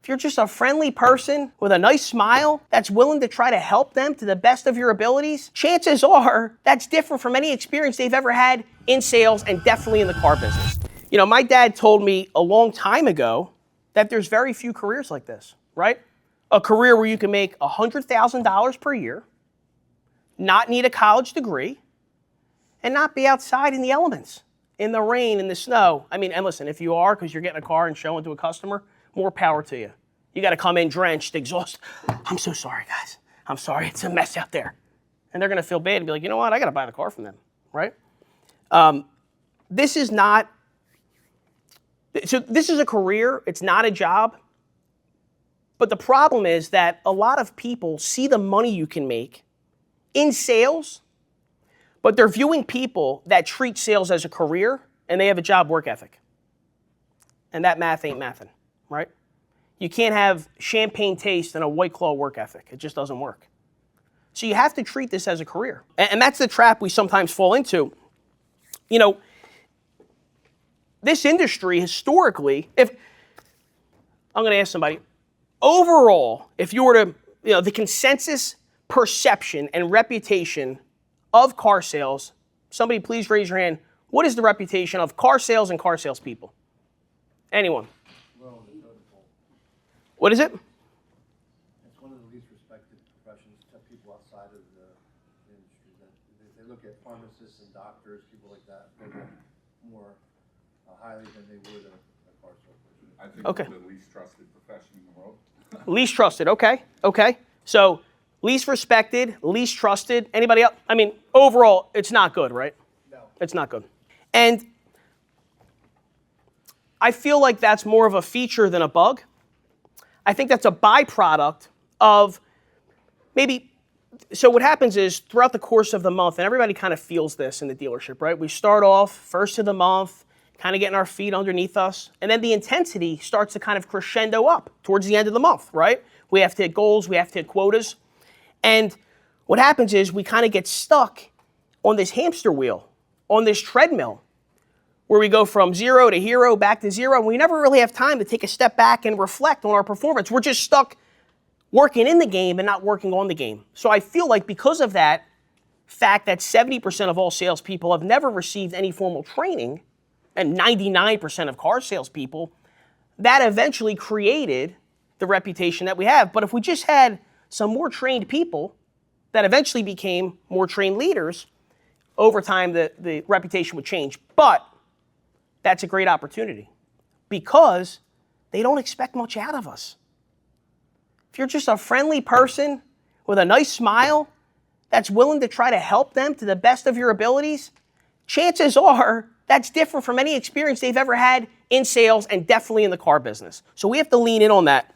If you're just a friendly person with a nice smile that's willing to try to help them to the best of your abilities, chances are that's different from any experience they've ever had in sales and definitely in the car business. You know, my dad told me a long time ago that there's very few careers like this, right? A career where you can make $100,000 per year, not need a college degree, and not be outside in the elements, in the rain, in the snow. I mean, and listen, if you are, because you're getting a car and showing to a customer, more power to you. You got to come in drenched, exhausted. I'm so sorry, guys. I'm sorry. It's a mess out there. And they're going to feel bad and be like, you know what? I got to buy the car from them, right? This is not, so this is a career. It's not a job. But the problem is that a lot of people see the money you can make in sales, but they're viewing people that treat sales as a career and they have a job work ethic. And that math ain't mathin'. Right? You can't have champagne taste and a White Claw work ethic. It just doesn't work. So you have to treat this as a career. And that's the trap we sometimes fall into. You know, this industry historically, if I'm going to ask somebody, overall, if you were to, you know, the consensus perception and reputation of car sales, somebody please raise your hand. What is the reputation of car sales and car sales people? Anyone? What is it? It's one of the least respected professions to people outside of the industry. They look at pharmacists and doctors, people like that, more highly than they would a car salesperson. I think Okay. it's the least trusted profession in the world. Least trusted, okay. So least respected, least trusted. Anybody else? I mean, overall, it's not good, right? No. It's not good. And I feel like that's more of a feature than a bug. I think that's a byproduct of maybe, so what happens is throughout the course of the month, and everybody kind of feels this in the dealership, right? We start off first of the month, kind of getting our feet underneath us, and then the intensity starts to kind of crescendo up towards the end of the month, right? We have to hit goals, we have to hit quotas, and what happens is we kind of get stuck on this hamster wheel, on this treadmill, where we go from zero to hero, back to zero, and we never really have time to take a step back and reflect on our performance. We're just stuck working in the game and not working on the game. So I feel like because of that fact that 70% of all salespeople have never received any formal training, and 99% of car salespeople, that eventually created the reputation that we have. But if we just had some more trained people that eventually became more trained leaders, over time the reputation would change. But that's a great opportunity because they don't expect much out of us. If you're just a friendly person with a nice smile that's willing to try to help them to the best of your abilities, chances are that's different from any experience they've ever had in sales and definitely in the car business. So we have to lean in on that.